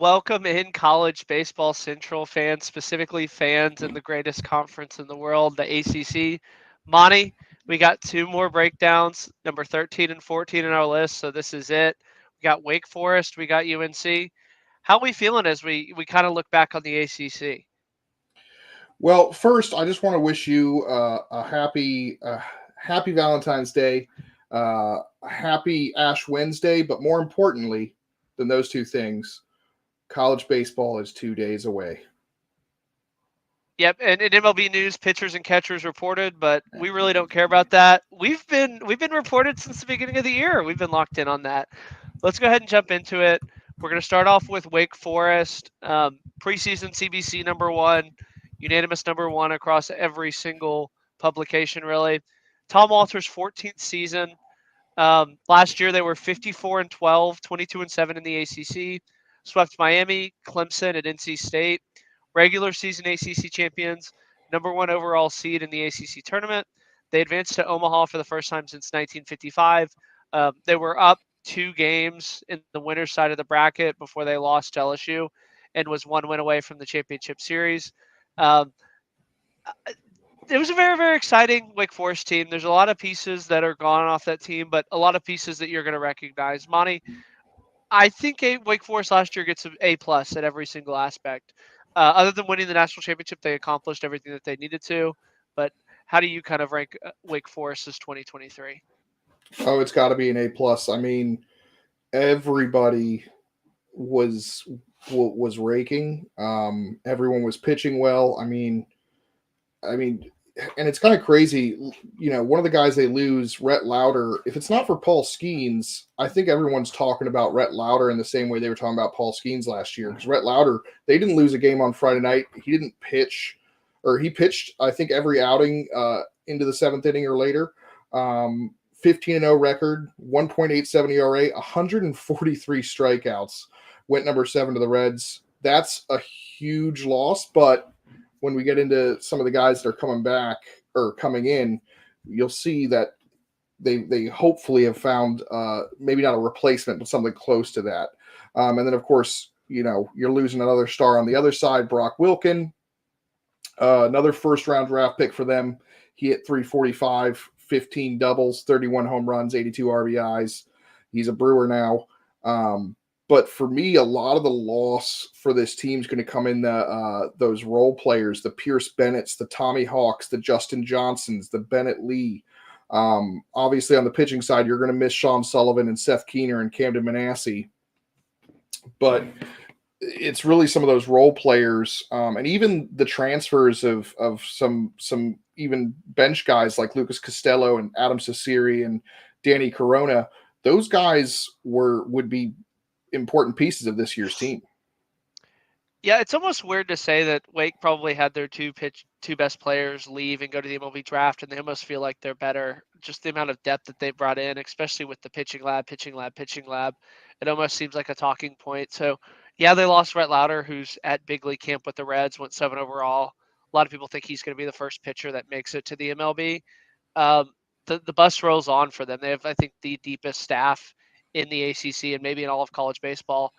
welcome in college baseball central fans, specifically fans in the greatest conference in the world, the ACC. Monty, we got two more breakdowns, number 13 and 14 in our list, so this is it. We got Wake Forest, we got UNC. How are we feeling as we kind of look back on the ACC? Well, first, I just want to wish you a happy Valentine's Day, a happy Ash Wednesday, but more importantly than those two things, college baseball is 2 days away. Yep, and in MLB news, pitchers and catchers reported, but we really don't care about that. We've been reported since the beginning of the year. We've been locked in on that. Let's go ahead and jump into it. We're going to start off with Wake Forest, preseason CBC number one, unanimous number one across every single publication. Really, Tom Walter's 14th season. Last year they were 54 and 12, 22 and 7 in the ACC. Swept Miami, Clemson, and NC State. Regular season ACC champions, number one overall seed in the ACC tournament. They advanced to Omaha for the first time since 1955. They were up 2 games in the winner's side of the bracket before they lost to LSU and was 1 win away from the championship series. Um, it was a very, very exciting Wake Forest team. There's a lot of pieces that are gone off that team, but a lot of pieces that you're going to recognize. Monty, I think Wake Forest last year gets an A plus at every single aspect. Other than winning the national championship, they accomplished everything that they needed to. But how do you kind of rank Wake Forest as 2023? Oh, it's got to be an A plus. I mean, everybody was was raking. Everyone was pitching well. I mean, and it's kind of crazy. One of the guys they lose, Rhett Lauder. If it's not for Paul Skeens, I think everyone's talking about Rhett Lauder in the same way they were talking about Paul Skeens last year. Because Rhett Lauder, they didn't lose a game on Friday night. He didn't pitch, or he pitched, I think, every outing into the seventh inning or later. 15-0 record, 1.87 ERA, 143 strikeouts. Went number 7 to the Reds. That's a huge loss, but when we get into some of the guys that are coming back or coming in, you'll see that they hopefully have found maybe not a replacement, but something close to that. And then, of course, you're losing another star on the other side, Brock Wilkin, another first-round draft pick for them. He hit 345, 15 doubles, 31 home runs, 82 RBIs. He's a Brewer now. But for me, a lot of the loss for this team is going to come in those role players, the Pierce Bennetts, the Tommy Hawks, the Justin Johnsons, the Bennett Lee. Obviously, on the pitching side, you're going to miss Sean Sullivan and Seth Keener and Camden Manasseh. But it's really some of those role players, and even the transfers of some even bench guys like Lucas Costello and Adam Cesari and Danny Corona. Those guys would be important pieces of this year's team. Yeah, it's almost weird to say that Wake probably had their two best players leave and go to the MLB draft, and they almost feel like they're better. Just the amount of depth that they brought in, especially with the pitching lab. It almost seems like a talking point. So, yeah, they lost Rhett Lauder, who's at big league camp with the Reds, went 7 overall. A lot of people think he's going to be the first pitcher that makes it to the MLB. The bus rolls on for them. They have, I think, the deepest staff in the ACC and maybe in all of college baseball.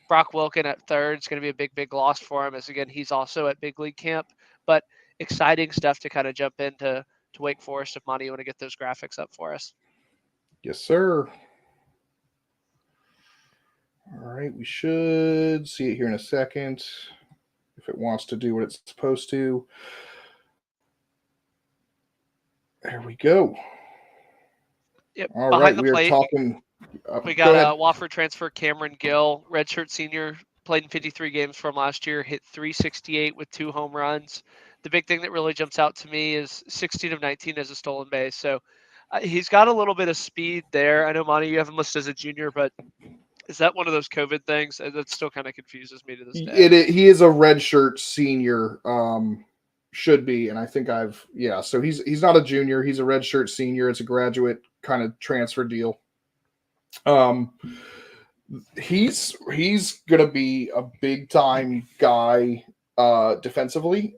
Brock Wilkin at third is going to be a big, big loss for him, as again he's also at big league camp. But exciting stuff to kind of jump into Wake Forest. If Monty, you want to get those graphics up for us? Yes, sir. All right, we should see it here in a second if it wants to do what it's supposed to. There we go. Yep. All Behind right, the we are plate, talking. we Go ahead. got Wofford transfer Cameron Gill, redshirt senior, played in 53 games for him last year, hit 368 with 2 home runs. The big thing that really jumps out to me is 16 of 19 as a stolen base. So he's got a little bit of speed there. I know, Monty, you have him listed as a junior, but is that one of those COVID things? That still kind of confuses me to this day. He is a redshirt senior. Should be, and I think so he's not a junior, he's a redshirt senior. It's a graduate kind of transfer deal. He's gonna be a big time guy defensively.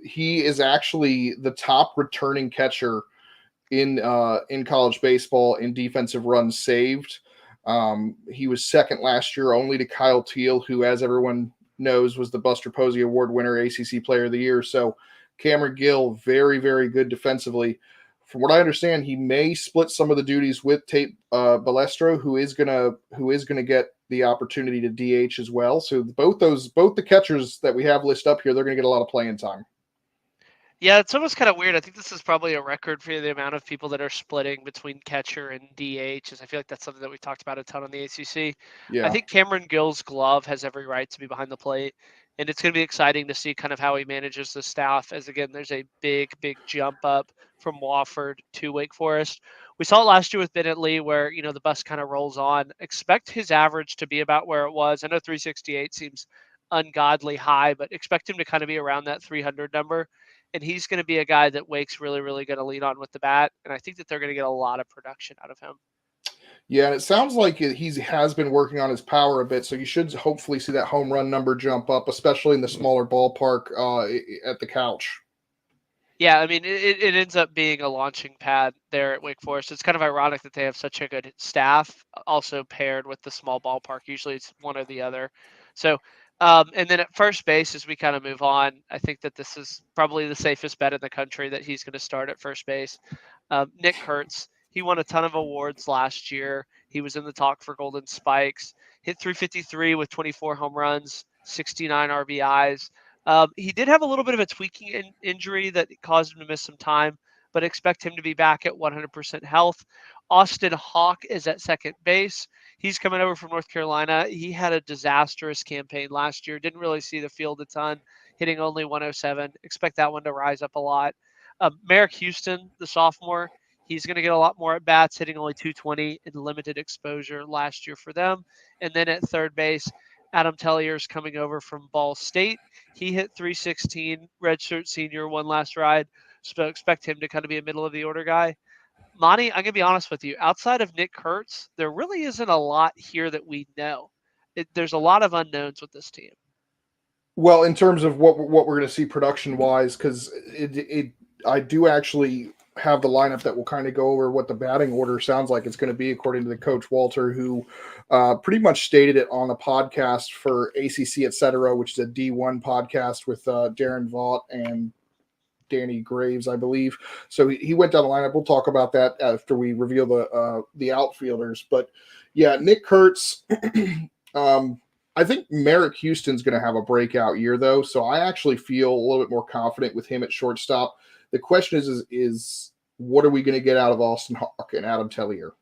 He is actually the top returning catcher in college baseball in defensive runs saved. He was second last year, only to Kyle Teal, who, as everyone knows, was the Buster Posey Award winner, ACC Player of the Year. So Cameron Gill, very, very good defensively. From what I understand, he may split some of the duties with Tate Balestro, who is gonna get the opportunity to DH as well. So both the catchers that we have listed up here, they're gonna get a lot of playing time. Yeah, it's almost kind of weird. I think this is probably a record for the amount of people that are splitting between catcher and DH. As I feel like that's something that we talked about a ton on the ACC. I Yeah. think Cameron Gill's glove has every right to be behind the plate, and it's going to be exciting to see kind of how he manages the staff. As again, there's a big, big jump up from Wofford to Wake Forest. We saw it last year with Bennett Lee, where the bus kind of rolls on. Expect his average to be about where it was. I know 368 seems ungodly high, but expect him to kind of be around that 300 number. And he's going to be a guy that Wake's really, really going to lean on with the bat. And I think that they're going to get a lot of production out of him. Yeah, and it sounds like he has been working on his power a bit, so you should hopefully see that home run number jump up, especially in the smaller ballpark at the couch. Yeah, I mean, it ends up being a launching pad there at Wake Forest. It's kind of ironic that they have such a good staff, also paired with the small ballpark. Usually it's one or the other. So, and then at first base, as we kind of move on, I think that this is probably the safest bet in the country that he's going to start at first base. Nick Kurtz, he won a ton of awards last year. He was in the talk for Golden Spikes, hit 353 with 24 home runs, 69 RBIs. He did have a little bit of a tweaking injury that caused him to miss some time, but expect him to be back at 100% health. Austin Hawk is at second base. He's coming over from North Carolina. He had a disastrous campaign last year. Didn't really see the field a ton, hitting only 107. Expect that one to rise up a lot. Merrick Houston, the sophomore, he's going to get a lot more at bats, hitting only 220 in limited exposure last year for them. And then at third base, Adam Tellier's coming over from Ball State. He hit 316, redshirt senior, one last ride. So expect him to kind of be a middle of the order guy. Monty, I'm going to be honest with you. Outside of Nick Kurtz, there really isn't a lot here that we know. There's a lot of unknowns with this team. Well, in terms of what we're going to see production wise, because I do actually have the lineup that will kind of go over what the batting order sounds like it's going to be, according to the coach Walter, who pretty much stated it on a podcast for ACC, etc., which is a D1 podcast with Darren Vaught and Danny Graves, I believe. So he went down the lineup. We'll talk about that after we reveal the outfielders. But yeah, Nick Kurtz. I think Merrick Houston's going to have a breakout year, though. So I actually feel a little bit more confident with him at shortstop. The question is what are we going to get out of Austin Hawk and Adam Tellier?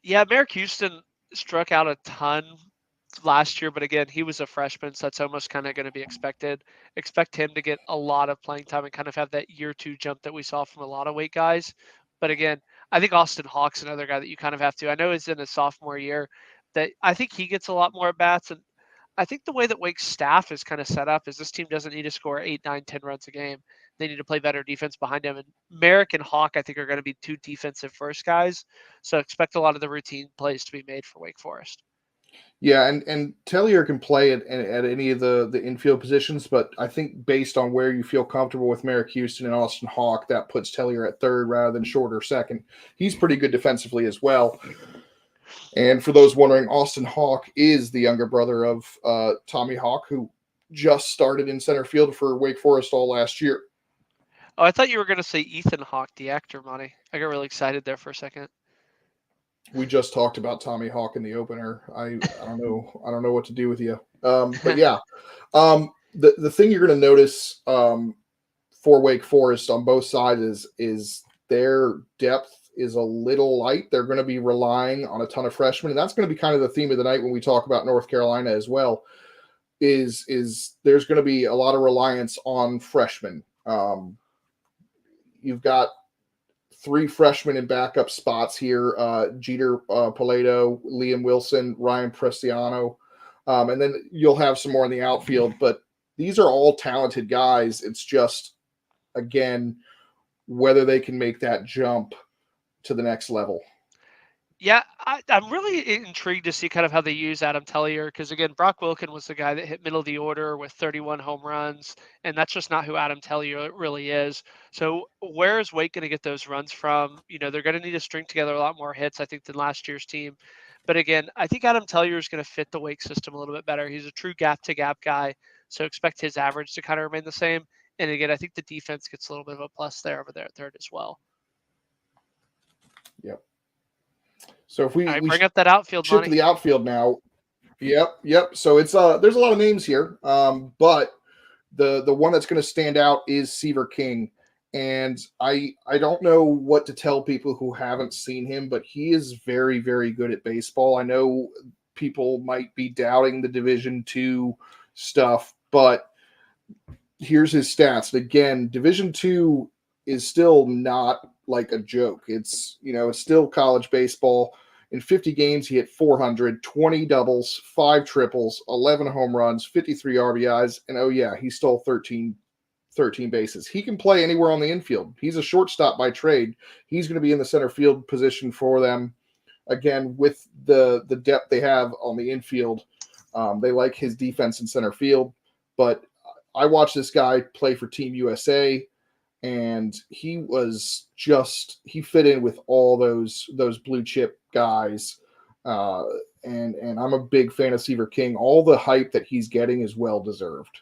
Yeah, Merrick Houston struck out a ton last year, but again, he was a freshman, so that's almost kind of going to be expected. Expect him to get a lot of playing time and kind of have that year two jump that we saw from a lot of weight guys. But again, I think Austin Hawk's another guy that you kind of have to. I know he's in his sophomore year, that I think he gets a lot more at bats. And I think the way that Wake's staff is kind of set up is this team doesn't need to score 8, 9, 10 runs a game. They need to play better defense behind him. And Merrick and Hawk, I think, are going to be two defensive first guys. So expect a lot of the routine plays to be made for Wake Forest. Yeah, and Tellier can play at any of the infield positions, but I think based on where you feel comfortable with Merrick Houston and Austin Hawk, that puts Tellier at third rather than short or second. He's pretty good defensively as well. And for those wondering, Austin Hawk is the younger brother of Tommy Hawk, who just started in center field for Wake Forest all last year. Oh, I thought you were going to say Ethan Hawke, the actor, Monty. I got really excited there for a second. We just talked about Tommy Hawk in the opener. I don't know what to do with you. But yeah, the thing you're going to notice for Wake Forest on both sides is their depth is a little light. They're going to be relying on a ton of freshmen, and that's going to be kind of the theme of the night when we talk about North Carolina as well. Is there's going to be a lot of reliance on freshmen. You've got 3 freshmen in backup spots here: Jeter Paleto, Liam Wilson, Ryan Prestiano, and then you'll have some more in the outfield. But these are all talented guys. It's just, again, whether they can make that jump to the next level. Yeah, I'm really intrigued to see kind of how they use Adam Tellier because again, Brock Wilken was the guy that hit middle of the order with 31 home runs, and that's just not who Adam Tellier really is. So where is Wake going to get those runs from? They're going to need to string together a lot more hits, I think, than last year's team. But again, I think Adam Tellier is going to fit the Wake system a little bit better. He's a true gap to gap guy, so expect his average to kind of remain the same. And again, I think the defense gets a little bit of a plus there over there at third as well. Yep. So if All right, we bring up that outfield, shift to Monty. the outfield now. Yep. So it's there's a lot of names here, but the one that's going to stand out is Seaver King, and I don't know what to tell people who haven't seen him, but he is very very good at baseball. I know people might be doubting the Division II stuff, but here's his stats. And again, Division II is still not like a joke. It's still college baseball. In 50 games, he hit 400, 20 doubles, 5 triples, 11 home runs, 53 RBIs, and oh yeah, he stole 13 bases. He can play anywhere on the infield. He's a shortstop by trade. He's going to be in the center field position for them. Again, with the depth they have on the infield, they like his defense in center field. But I watched this guy play for Team USA, and he fit in with all those blue chip guys. And I'm a big fan of Seaver King. All the hype that he's getting is well deserved.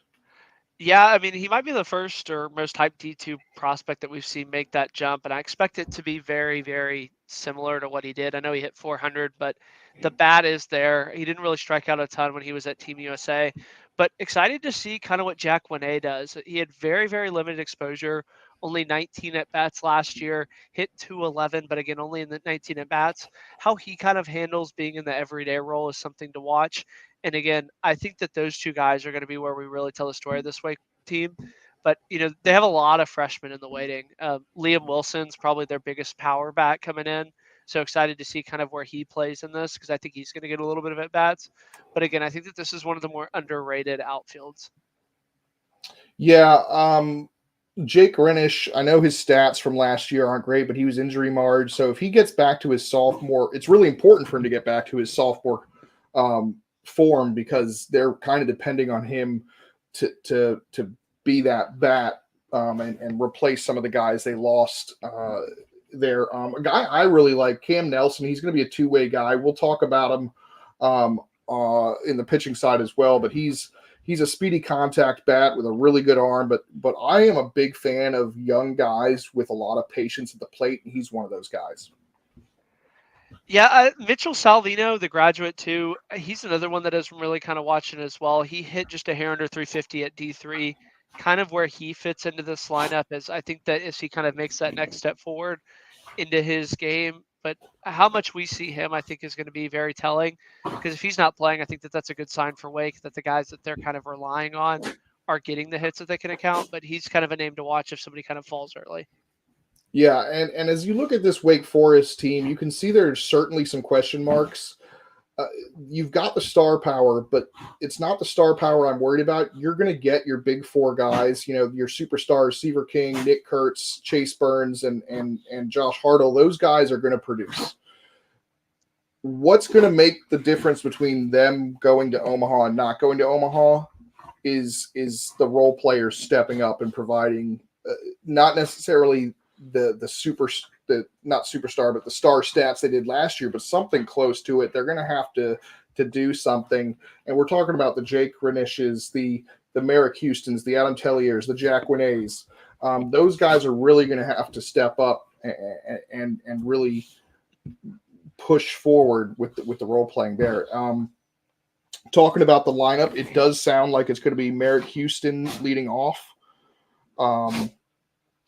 Yeah, I mean, he might be the first or most hyped D2 prospect that we've seen make that jump, and I expect it to be very, very similar to what he did. I know he hit 400, but the bat is there. He didn't really strike out a ton when he was at Team USA, but excited to see kind of what Jack Winay does. He had very, very limited exposure, only 19 at bats last year, hit 211, but again, only in the 19 at bats. How he kind of handles being in the everyday role is something to watch. And again, I think that those two guys are going to be where we really tell the story of this Wake team. But they have a lot of freshmen in the waiting. Liam Wilson's probably their biggest power bat coming in. So excited to see kind of where he plays in this because I think he's going to get a little bit of at bats. But again, I think that this is one of the more underrated outfields. Yeah, Jake Renish, I know his stats from last year aren't great, but he was injury marred. So if he gets back to his sophomore, it's really important for him to get back to his sophomore form because they're kind of depending on him to be that bat and replace some of the guys they lost there. A guy I really like, Cam Nelson. He's going to be a two-way guy. We'll talk about him in the pitching side as well, but he's a speedy contact bat with a really good arm, but I am a big fan of young guys with a lot of patience at the plate, and he's one of those guys. Yeah, Mitchell Salvino, the graduate too, he's another one that is really kind of watching as well. He hit just a hair under 350 at D3, kind of where he fits into this lineup is I think that as he kind of makes that next step forward into his game, but how much we see him, I think, is going to be very telling because if he's not playing, I think that that's a good sign for Wake that the guys that they're kind of relying on are getting the hits that they can account, but he's kind of a name to watch if somebody kind of falls early. Yeah, and as you look at this Wake Forest team, you can see there's certainly some question marks. You've got the star power, but it's not the star power I'm worried about. You're going to get your big four guys, your superstars, Seaver King, Nick Kurtz, Chase Burns, and Josh Hartle. Those guys are going to produce. What's going to make the difference between them going to Omaha and not going to Omaha is the role players stepping up and providing not necessarily the not superstar, but the star stats they did last year, but something close to it. They're going to have to do something. And we're talking about the Jake Renishes, the Merrick Houstons, the Adam Telliers, the Jack Winays. Those guys are really going to have to step up and really push forward with the role playing there. Talking about the lineup, it does sound like it's going to be Merrick Houston leading off.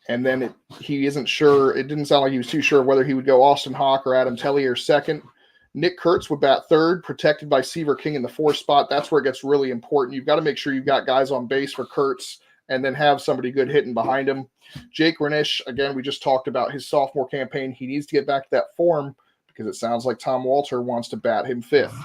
And then he isn't sure. It didn't sound like he was too sure whether he would go Austin Hawk or Adam Tellier second. Nick Kurtz would bat third, protected by Seaver King in the fourth spot. That's where it gets really important. You've got to make sure you've got guys on base for Kurtz and then have somebody good hitting behind him. Jake Renish, again, we just talked about his sophomore campaign. He needs to get back to that form because it sounds like Tom Walter wants to bat him fifth.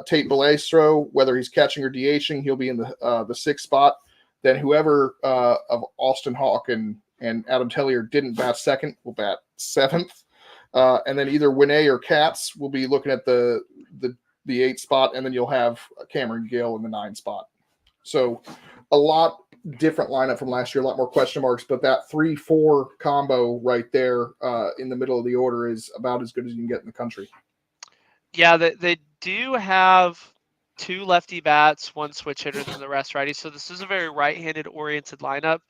Tate Balestro, whether he's catching or DHing, he'll be in the sixth spot. Then whoever of Austin Hawk and Adam Tellier didn't bat second will bat seventh. And then either Winay or Katz will be looking at the 8 spot, and then you'll have Cameron Gill in the 9 spot. So a lot different lineup from last year, a lot more question marks, but that 3-4 combo right there in the middle of the order is about as good as you can get in the country. Yeah, they do have 2 lefty bats, 1 switch hitter, than the rest righty. So this is a very right-handed oriented lineup.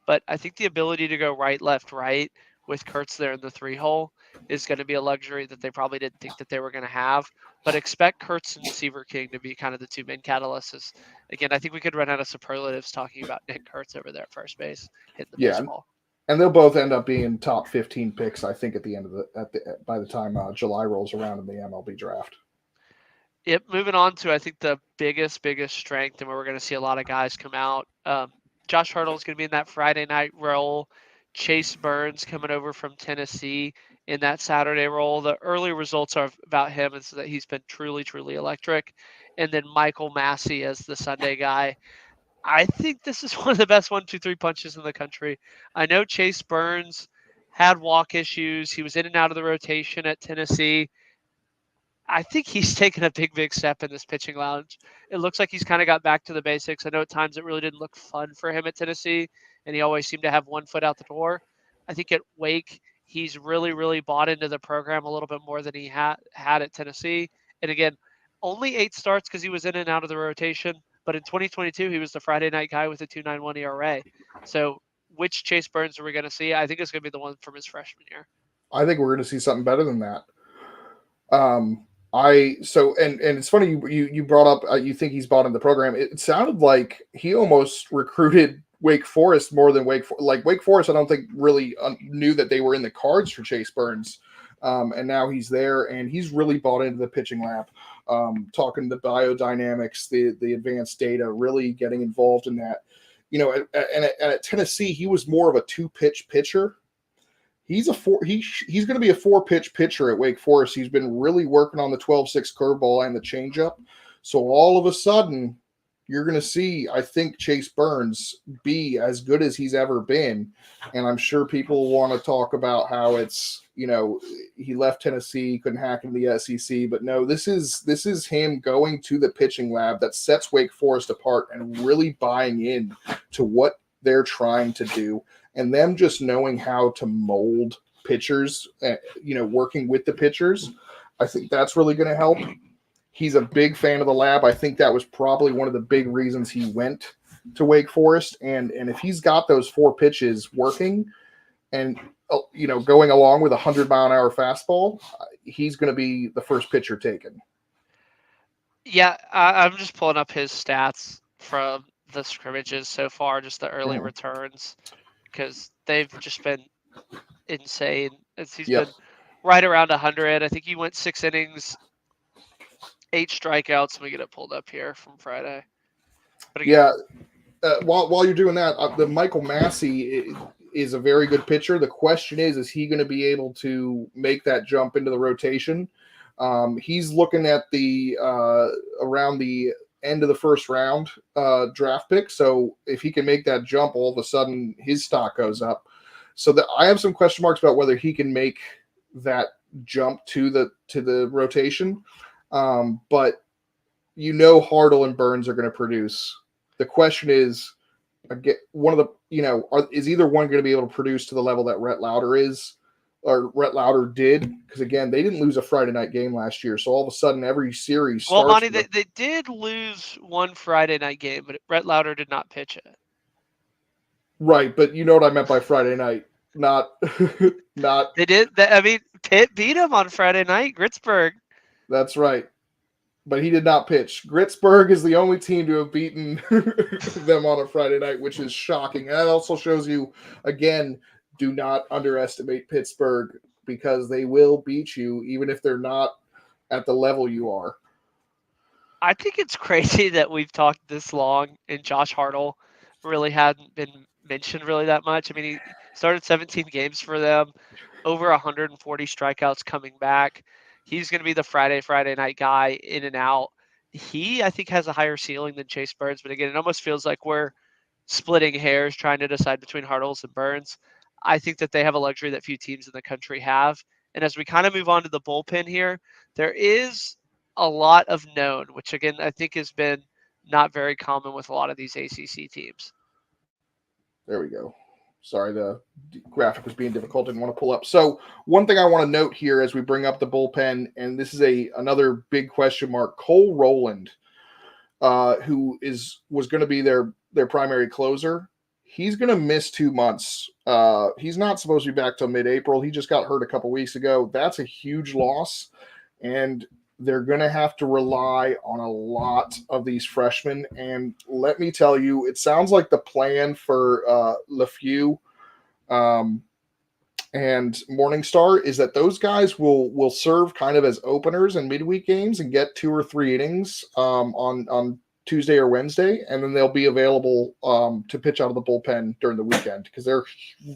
But I think the ability to go right, left, right with Kurtz there in the 3-hole is going to be a luxury that they probably didn't think that they were going to have. But expect Kurtz and Seaver King to be kind of the 2 main catalysts. Again, I think we could run out of superlatives talking about Nick Kurtz over there at first base, hitting the baseball. And they'll both end up being top 15 picks, I think, at the end of by the time July rolls around in the MLB draft. Yep. Moving on to, I think, the biggest strength and where we're going to see a lot of guys come out. Josh Hartle is going to be in that Friday night role. Chase Burns coming over from Tennessee in that Saturday role. The early results are about him is that he's been truly electric. And then Michael Massey as the Sunday guy. I think this is one of the best 1-2-3 punches in the country. I know Chase Burns had walk issues. He was in and out of the rotation at Tennessee. I think he's taken a big step in this pitching lounge. It looks like he's kind of got back to the basics. I know at times it really didn't look fun for him at Tennessee, and he always seemed to have one foot out the door. I think at Wake, he's really bought into the program a little bit more than he had at Tennessee. And again, only 8 starts because he was in and out of the rotation. But in 2022, he was the Friday night guy with a 2.91 ERA. So which Chase Burns are we going to see? I think it's going to be the one from his freshman year. I think we're going to see something better than that. And it's funny you brought up you think he's bought in the program. It sounded like he almost recruited Wake Forest more than Wake Forest. I don't think really knew that they were in the cards for Chase Burns, and now he's there and he's really bought into the pitching lab. Talking the biodynamics, the advanced data, really getting involved in that. At Tennessee, he was more of a 2-pitch pitcher. He's going to be a 4-pitch pitcher at Wake Forest. He's been really working on the 12-6 curveball and the changeup. So all of a sudden, you're going to see, I think, Chase Burns be as good as he's ever been. And I'm sure people want to talk about how it's, he left Tennessee, couldn't hack into the SEC. But no, this is him going to the pitching lab that sets Wake Forest apart and really buying in to what they're trying to do. And them just knowing how to mold pitchers, working with the pitchers, I think that's really going to help. He's a big fan of the lab. I think that was probably one of the big reasons he went to Wake Forest. And if he's got those 4 pitches working and, going along with a 100-mile-an-hour fastball, he's going to be the first pitcher taken. Yeah, I'm just pulling up his stats from the scrimmages so far, just the early returns, because they've just been insane. He's been right around 100. I think he went 6 innings, 8 strikeouts. Let me get it pulled up here from Friday. But again, while you're doing that, the Michael Massey is a very good pitcher. The question is he going to be able to make that jump into the rotation? He's looking at the around the end of the first round draft pick. So if he can make that jump, all of a sudden his stock goes up. So I have some question marks about whether he can make that jump to the rotation. But Hartle and Burns are going to produce. The question is, again, is either one going to be able to produce to the level that Rhett Lauder did? Because again, they didn't lose a Friday night game last year, so all of a sudden every series. Well, Monty, they did lose one Friday night game, but Rhett Lauder did not pitch it. Right, but you know what I meant by Friday night. Not. They did. Pitt beat him on Friday night. Gritzburg. That's right. But he did not pitch. Gritzburg is the only team to have beaten them on a Friday night, which is shocking. And that also shows you, again, do not underestimate Pittsburgh, because they will beat you even if they're not at the level you are. I think it's crazy that we've talked this long and Josh Hartle really hadn't been mentioned really that much. I mean, he started 17 games for them, over 140 strikeouts coming back. He's going to be the Friday night guy, in and out. He, I think, has a higher ceiling than Chase Burns. But again, it almost feels like we're splitting hairs trying to decide between Hartles and Burns. I think that they have a luxury that few teams in the country have, And as we kind of move on to the bullpen here, there is a lot of known, which again I think has been not very common with a lot of these ACC teams. There we go. Sorry, the graphic was being difficult. Didn't want to pull up. So one thing I want to note here as we bring up the bullpen, and this is another big question mark. Cole Rowland, who was going to be their primary closer, he's going to miss 2 months. He's not supposed to be back till mid-April. He just got hurt a couple weeks ago. That's a huge loss, and they're going to have to rely on a lot of these freshmen. And let me tell you, it sounds like the plan for LeFew and Morningstar is that those guys will serve kind of as openers in midweek games and get 2 or 3 innings on Tuesday or Wednesday, and then they'll be available to pitch out of the bullpen during the weekend because they're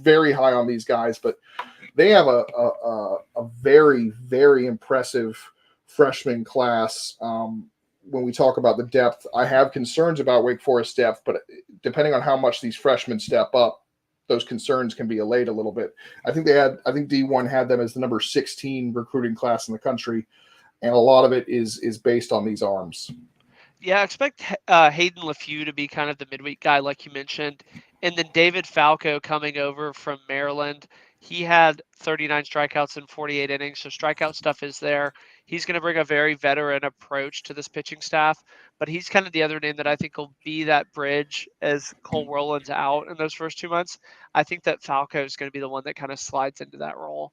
very high on these guys. But they have a very, very impressive freshman class. When we talk about the depth, I have concerns about Wake Forest depth, but depending on how much these freshmen step up, those concerns can be allayed a little bit. I think D1 had them as the number 16 recruiting class in the country, and a lot of it is based on these arms. Yeah, I expect Hayden LeFew to be kind of the midweek guy, like you mentioned. And then David Falco coming over from Maryland. He had 39 strikeouts in 48 innings, so strikeout stuff is there. He's going to bring a very veteran approach to this pitching staff, but he's kind of the other name that I think will be that bridge as Cole Rowland's out in those first 2 months. I think that Falco is going to be the one that kind of slides into that role.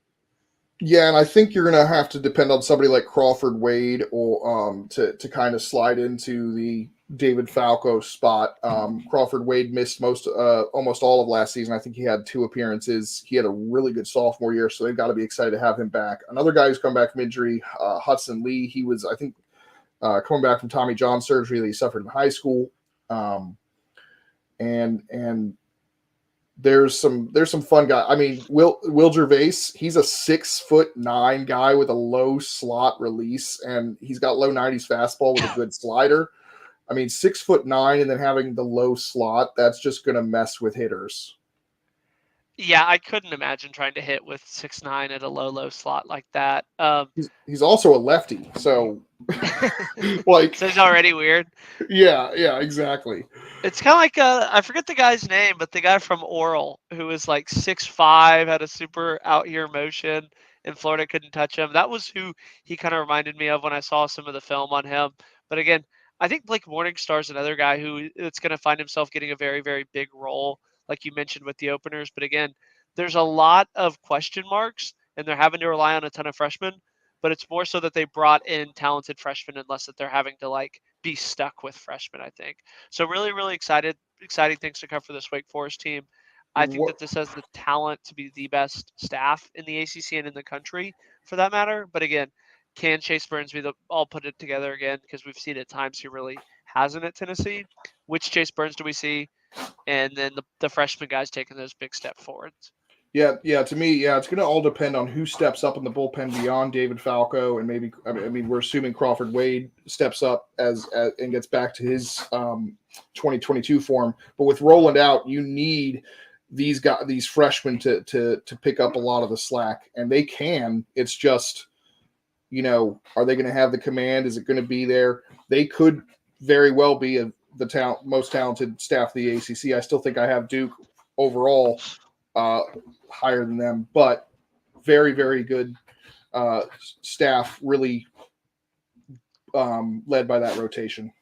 Yeah, and I think you're going to have to depend on somebody like Crawford Wade or to kind of slide into the David Falco spot. Crawford Wade missed almost all of last season. I think he had 2 appearances. He had a really good sophomore year, so they've got to be excited to have him back. Another guy who's come back from injury, Hudson Lee. He was, I think, coming back from Tommy John surgery that he suffered in high school. And there's some fun guy. I mean, Will Gervais, he's a 6'9" guy with a low slot release, and he's got low 90s fastball with a good slider. I mean, 6'9" and then having the low slot, that's just going to mess with hitters. Yeah, I couldn't imagine trying to hit with 6'9" at a low slot like that. He's also a lefty, so like, so he's already weird. Yeah, exactly. It's kind of like I forget the guy's name, but the guy from Oral who was like 6'5", had a super out here motion, and Florida couldn't touch him. That was who he kind of reminded me of when I saw some of the film on him. But again, I think Blake Morningstar's another guy who it's going to find himself getting a very, very big role, like you mentioned with the openers. But again, there's a lot of question marks, and they're having to rely on a ton of freshmen. But it's more so that they brought in talented freshmen, and less that they're having to like be stuck with freshmen, I think. So really, really exciting things to come for this Wake Forest team. I think that this has the talent to be the best staff in the ACC and in the country, for that matter. But again, can Chase Burns be all put it together again? Because we've seen at times he really hasn't at Tennessee. Which Chase Burns do we see? And then the freshman guys taking those big steps forwards. Yeah. To me, it's going to all depend on who steps up in the bullpen beyond David Falco, and maybe I mean we're assuming Crawford Wade steps up as and gets back to his 2022 form. But with Rowland out, you need these freshmen to pick up a lot of the slack, and they can. It's just, are they going to have the command? Is it going to be there? They could very well be the most talented staff of the ACC. I still think I have Duke overall higher than them, but very, very good staff, really led by that rotation.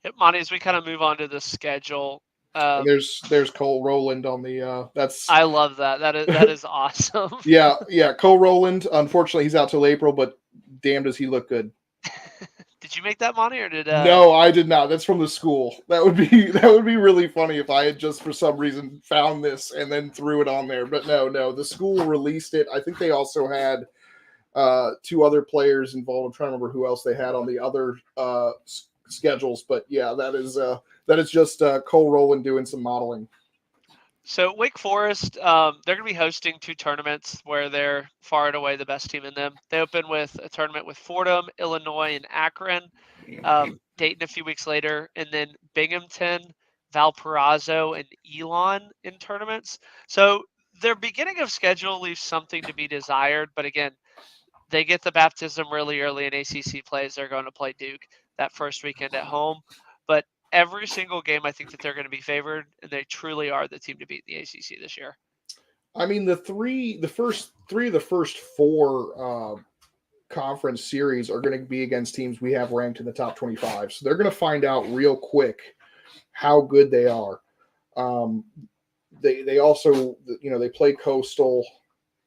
Yep, Monty, as we kind of move on to the schedule, there's Cole Rowland on the that's I love that. That is awesome. yeah, Cole Rowland, unfortunately he's out till April, but damn does he look good. Did you make that, Monty, or did No, I did not. That's from the school. That would be really funny if I had just for some reason found this and then threw it on there. But no, the school released it. I think they also had 2 other players involved. I'm trying to remember who else they had on the other schedules. But yeah, that is just Cole Rowland doing some modeling. So Wake Forest, they're going to be hosting 2 tournaments where they're far and away the best team in them. They open with a tournament with Fordham, Illinois, and Akron. Dayton a few weeks later, and then Binghamton, Valparaiso, and Elon in tournaments. So their beginning of schedule leaves something to be desired, but again, they get the baptism really early in ACC plays. They're going to play Duke that first weekend at home, but every single game, I think that they're going to be favored, and they truly are the team to beat in the ACC this year. I mean, the first three of the first four conference series are going to be against teams we have ranked in the top 25. So they're going to find out real quick how good they are. Um, they also, they play Coastal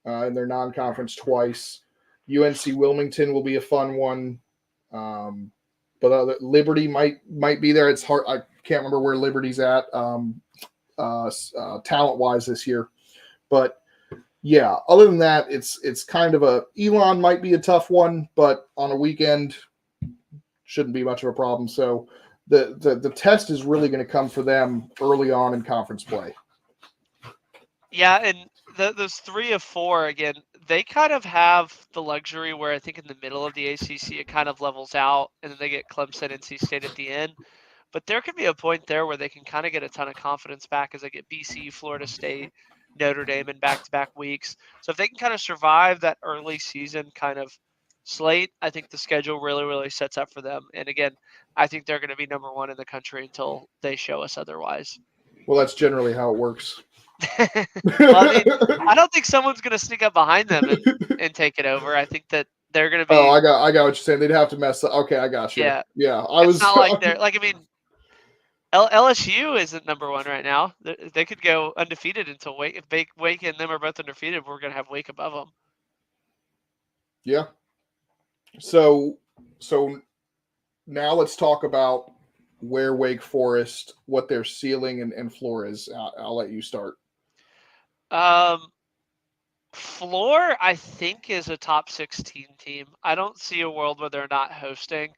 in their non-conference twice. UNC Wilmington will be a fun one. But Liberty might be there. It's hard. I can't remember where Liberty's at talent-wise this year. But yeah, other than that, it's kind of a Elon might be a tough one, but on a weekend shouldn't be much of a problem. So the test is really going to come for them early on in conference play. Yeah, and those 3 of 4 again, they kind of have the luxury where I think in the middle of the ACC it kind of levels out, and then they get Clemson, NC State at the end. But there could be a point there where they can kind of get a ton of confidence back as they get BC, Florida State, Notre Dame in back-to-back weeks. So if they can kind of survive that early season kind of slate, I think the schedule really, really sets up for them. And again, I think they're going to be number 1 in the country until they show us otherwise. Well, that's generally how it works. Well, I mean, I don't think someone's going to sneak up behind them and take it over. I think that they're going to be. Oh, I got what you're saying. They'd have to mess up. Okay, I got you. Yeah. It's not like they're like. I mean, LSU isn't number 1 right now. They could go undefeated until Wake. If Wake and them are both undefeated, we're going to have Wake above them. Yeah. So now let's talk about where Wake Forest, what their ceiling and floor is. I'll let you start. Floor, I think, is a top 16 team. I don't see a world where they're not hosting.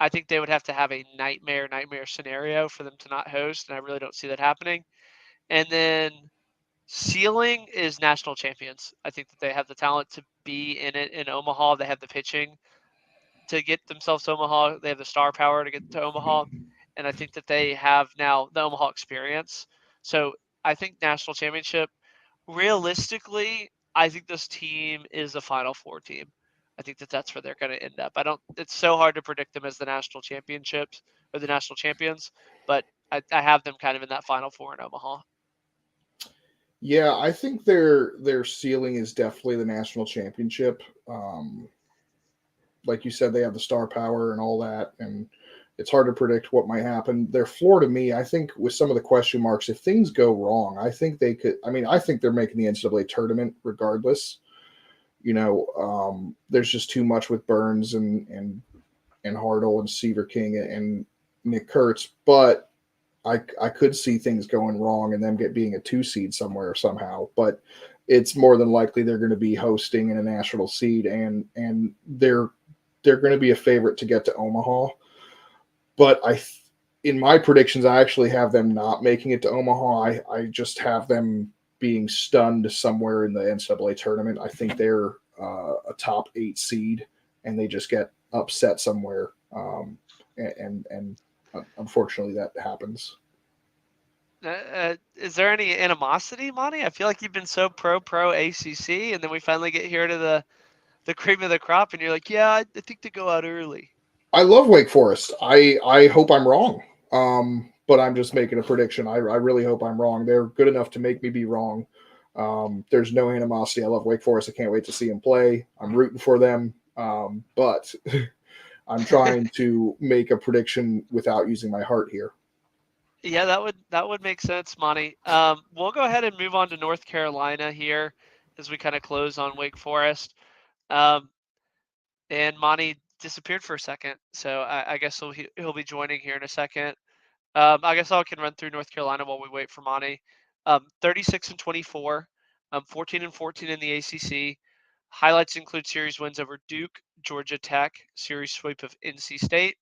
I think they would have to have a nightmare scenario for them to not host, and I really don't see that happening. And then ceiling is national champions. I think that they have the talent to be in it in Omaha. They have the pitching to get themselves to Omaha. They have the star power to get to Omaha. And I think that they have now the Omaha experience. So I think national championship, realistically, I think this team is a Final Four team. I think that that's where they're going to end up. It's so hard to predict them as the national championships or the national champions, but I have them kind of in that Final Four in Omaha. Yeah, I think their ceiling is definitely the national championship. Like you said, they have the star power and all that, and it's hard to predict what might happen. Their floor, to me, I think, with some of the question marks, if things go wrong, I think they could. I mean, I think they're making the NCAA tournament regardless. There's just too much with Burns and Hartle and Seaver King and Nick Kurtz, but I could see things going wrong and them being a 2 seed somewhere somehow. But it's more than likely they're going to be hosting in a national seed, and they're going to be a favorite to get to Omaha. But in my predictions, I actually have them not making it to Omaha. I just have them being stunned somewhere in the NCAA tournament. I think they're a top 8 seed, and they just get upset somewhere. And unfortunately, that happens. Is there any animosity, Monty? I feel like you've been so pro ACC, and then we finally get here to the cream of the crop, and you're like, yeah, I think they go out early. I love Wake Forest. I hope I'm wrong, but I'm just making a prediction. I really hope I'm wrong. They're good enough to make me be wrong. There's no animosity. I love Wake Forest. I can't wait to see them play. I'm rooting for them, but I'm trying to make a prediction without using my heart here. Yeah, that would make sense, Monty. We'll go ahead and move on to North Carolina here as we kind of close on Wake Forest. And Monty disappeared for a second, so I guess he'll be joining here in a second. I guess I can run through North Carolina while we wait for Monty. 36-24, 14-14 in the ACC. Highlights include series wins over Duke, Georgia Tech, series sweep of NC State.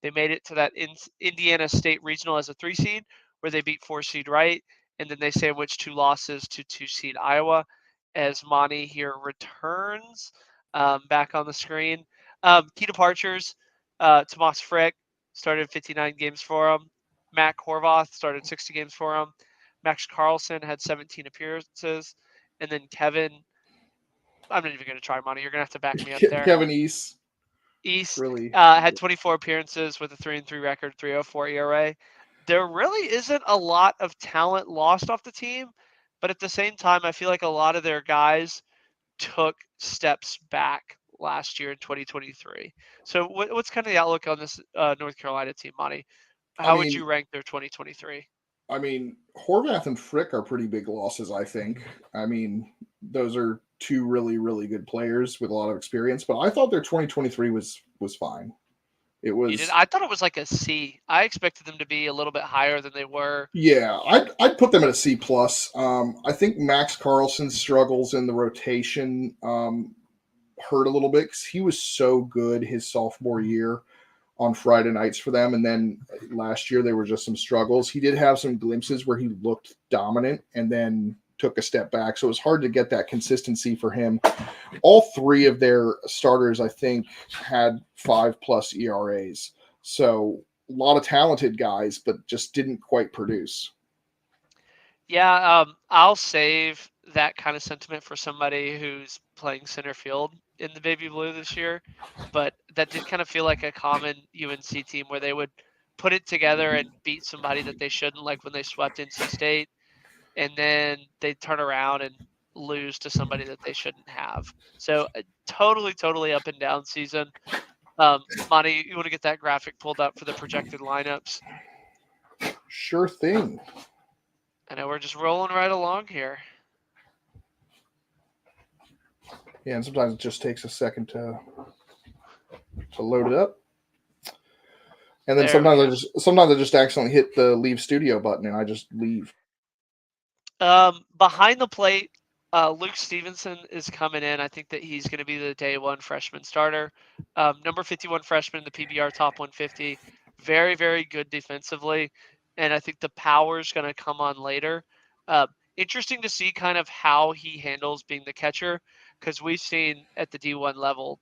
They made it to that Indiana State Regional as a 3 seed, where they beat 4 seed Wright, and then they sandwiched 2 losses to 2 seed Iowa. As Monty here returns back on the screen, key departures: Tomas Frick started 59 games for him. Matt Horvath started 60 games for him. Max Carlson had 17 appearances. and then Kevin. I'm not even going to try, Monty. You're going to have to back me up there. Kevin East, East really. had 24 appearances with a 3-3 record, 3.04 ERA. There really isn't a lot of talent lost off the team, but at the same time, I feel like a lot of their guys took steps back last year in 2023. So, what's kind of the outlook on this North Carolina team, Monty? I How would you mean, rank their 2023? Horvath and Frick are pretty big losses, I think. I mean, those are two really, really good players with a lot of experience. But I thought their 2023 was fine. It You did. was, I thought it was like a C. I expected them to be a little bit higher than they were. yeah. I'd put them at a C plus. I think Max Carlson's struggles in the rotation hurt a little bit because he was so good his sophomore year on Friday nights for them. And then last year there were just some struggles. He did have some glimpses where he looked dominant and then took a step back. So it was hard to get that consistency for him. All three of their starters, I think, had 5+ ERAs. So a lot of talented guys, but just didn't quite produce. Yeah, I'll save that kind of sentiment for somebody who's playing center field in the baby blue this year. But that did kind of feel like a common UNC team where they would put it together and beat somebody that they shouldn't, like when they swept NC State, and then they turn around and lose to somebody that they shouldn't have. So totally up and down season. Monty, you want to get that graphic pulled up for the projected lineups? Sure thing. I know we're just rolling right along here. Yeah, and sometimes it just takes a second to load it up. And then There we go. sometimes I just accidentally hit the leave studio button and I just leave. Behind the plate, Luke Stevenson is coming in. I think that he's going to be the day one freshman starter. Number 51 freshman in the PBR top 150. Very, very good defensively. And I think the power is going to come on later. Interesting to see kind of how he handles being the catcher because we've seen at the D1 level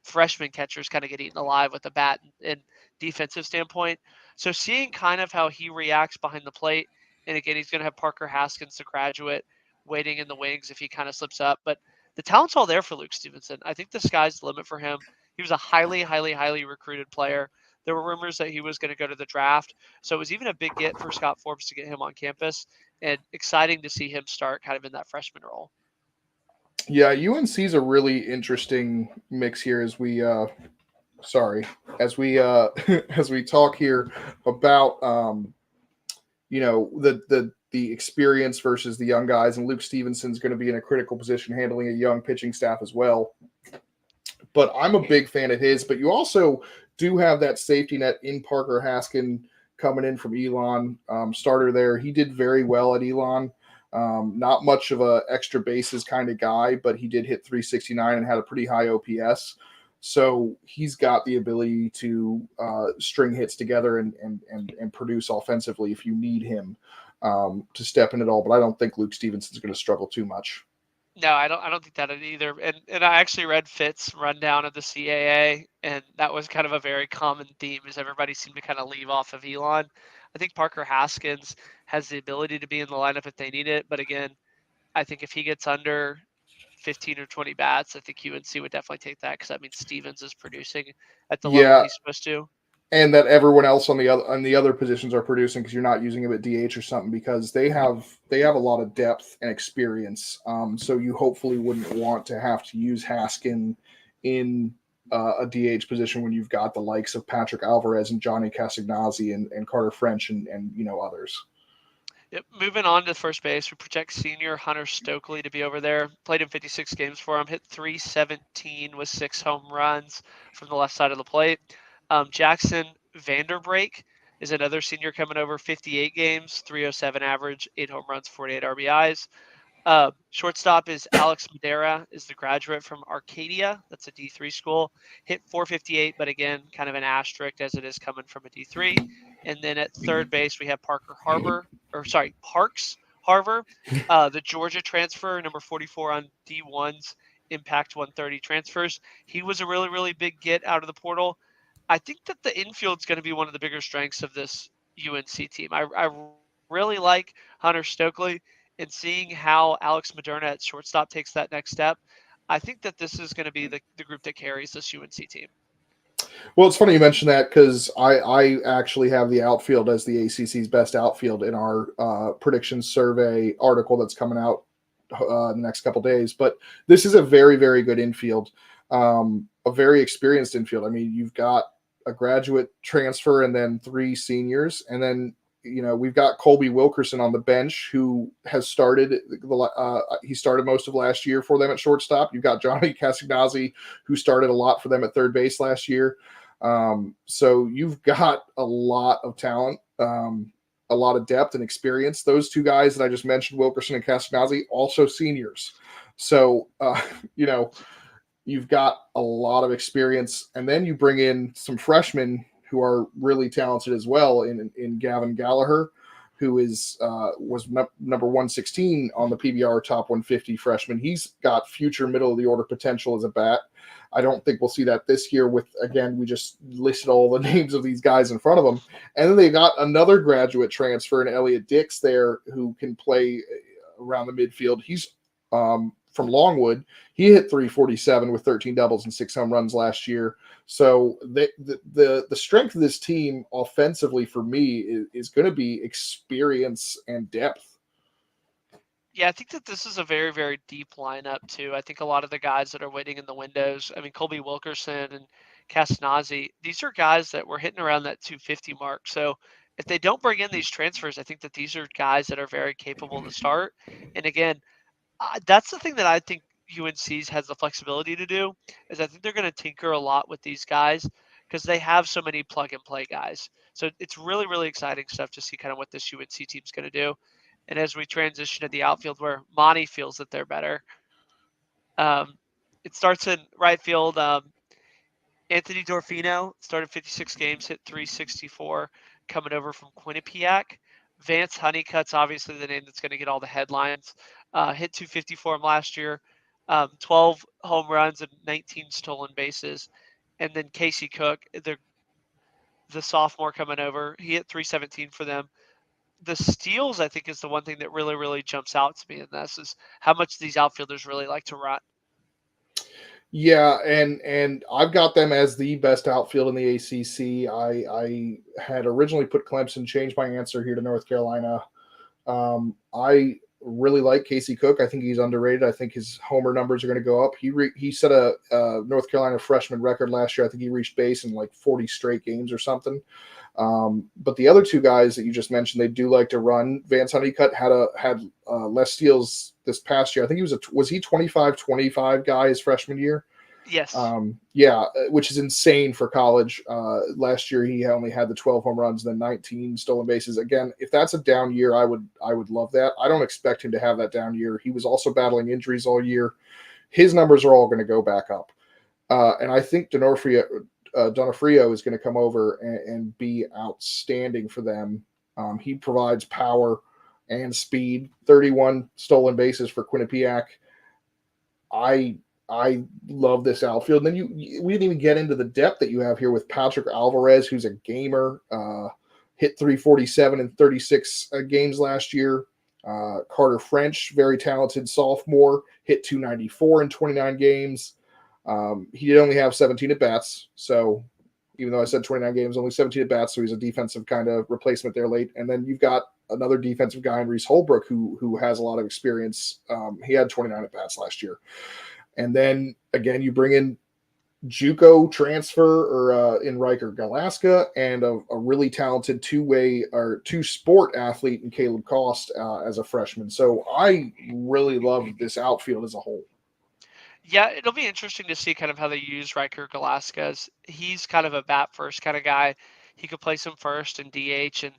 freshman catchers kind of get eaten alive with the bat and defensive standpoint. So seeing kind of how he reacts behind the plate, and again, he's going to have Parker Haskins, the graduate, waiting in the wings if he kind of slips up. But the talent's all there for Luke Stevenson. I think the sky's the limit for him. He was a highly recruited player. There were rumors that he was going to go to the draft. So it was even a big get for Scott Forbes to get him on campus, and exciting to see him start kind of in that freshman role. Yeah, UNC is a really interesting mix here as we as we as we talk here about the experience versus the young guys, and Luke Stevenson's going to be in a critical position handling a young pitching staff as well. But I'm a big fan of his. But you also do have that safety net in Parker Haskin coming in from Elon, starter there. He did very well at Elon. Not much of a extra bases kind of guy, but he did hit 369 and had a pretty high OPS. So he's got the ability to string hits together and produce offensively if you need him to step in at all. But I don't think Luke Stevenson's going to struggle too much. No, I don't think that either. And I actually read Fitt's rundown of the CAA, and that was kind of a very common theme, is everybody seemed to kind of leave off of Elon. I think Parker Haskins has the ability to be in the lineup if they need it, but again, I think if he gets under 15 or 20 bats, I think UNC would definitely take that because that means Stevens is producing at the level Yeah, he's supposed to. and that everyone else on the other positions are producing because you're not using him at DH or something because they have a lot of depth and experience. So you hopefully wouldn't want to have to use Haskin in a DH position when you've got the likes of Patrick Alvarez and Johnny Castagnazzi and Carter French and others. Yep. Moving on to first base, we project senior Hunter Stokely to be over there. Played in 56 games for him, hit 317 with 6 home runs from the left side of the plate. Jackson Vanderbrake is another senior coming over, 58 games, 307 average, 8 home runs, 48 RBIs. Shortstop is Alex Madera, is the graduate from Arcadia. That's a D3 school. Hit 458, but again, kind of an asterisk as it is coming from a D3. And then at third base, we have Parks Harver, the Georgia transfer, number 44 on D1's Impact 130 transfers. He was a really big get out of the portal. I think that the infield is going to be one of the bigger strengths of this UNC team. I really like Hunter Stokely. and seeing how Alex Moderna at shortstop takes that next step, I think that this is going to be the group that carries this UNC team. Well, it's funny you mention that because I actually have the outfield as the ACC's best outfield in our predictions survey article that's coming out the next couple days. But this is a very, very good infield, a very experienced infield. I mean, you've got a graduate transfer and then three seniors, and then we've got Colby Wilkerson on the bench who has started. He started most of last year for them at shortstop. You've got Johnny Castagnazzi who started a lot for them at third base last year. So you've got a lot of talent, a lot of depth and experience. Those two guys that I just mentioned, Wilkerson and Castagnazzi, also seniors. So, you've got a lot of experience. And then you bring in some freshmen who are really talented as well in Gavin Gallagher, who was number 116 on the PBR top 150 freshman. He's got future middle of the order potential as a bat. I don't think we'll see that this year again, we just listed all the names of these guys in front of them. And then they got another graduate transfer in Elliot Dix there who can play around the midfield. He's from Longwood. He hit 347 with 13 doubles and 6 home runs last year. So the strength of this team offensively for me is going to be experience and depth. Yeah, I think that this is a very, very deep lineup too. I think a lot of the guys that are waiting in the windows, I mean, Colby Wilkerson and Castagnazzi, these are guys that were hitting around that 250 mark. So if they don't bring in these transfers, I think that these are guys that are very capable to start. And again, that's the thing that I think UNC's has the flexibility to do is I think they're going to tinker a lot with these guys because they have so many plug and play guys. So it's really, really exciting stuff to see kind of what this UNC team's going to do. And as we transition to the outfield where Monty feels that they're better, it starts in right field. Anthony Dorfino started 56 games, hit 364, coming over from Quinnipiac. Vance Honeycutt's obviously the name that's going to get all the headlines. Hit 250 for him last year, 12 home runs and 19 stolen bases. And then Casey Cook, the sophomore coming over, he hit 317 for them. The steals, I think, is the one thing that really, really jumps out to me in this is how much these outfielders really like to run. Yeah, and I've got them as the best outfield in the ACC. I had originally put Clemson, changed my answer here to North Carolina. I really like Casey Cook. I think he's underrated. I think his homer numbers are going to go up. He set a North Carolina freshman record last year. I think he reached base in like 40 straight games or something. But the other two guys that you just mentioned, they do like to run. Vance Honeycutt had less steals this past year. I think was he 25-25 guy his freshman year? Yes. Which is insane for college. Last year he only had the 12 home runs and then 19 stolen bases. Again, if that's a down year, I would love that. I don't expect him to have that down year. He was also battling injuries all year. His numbers are all going to go back up. And I think Donofrio is going to come over and be outstanding for them. He provides power and speed. 31 stolen bases for Quinnipiac. I love this outfield. And then we didn't even get into the depth that you have here with Patrick Alvarez, who's a gamer, hit 347 in 36 games last year. Carter French, very talented sophomore, hit 294 in 29 games. He did only have 17 at bats, so even though I said 29 games, only 17 at bats, so he's a defensive kind of replacement there late. And then you've got another defensive guy in Reese Holbrook who has a lot of experience. He had 29 at bats last year. And then again, you bring in JUCO transfer or in Riker Galaska and a really talented two-sport athlete in Caleb Cost as a freshman. So I really love this outfield as a whole. Yeah, it'll be interesting to see kind of how they use Riker Galaskas. He's kind of a bat first kind of guy. He could play some first and DH, and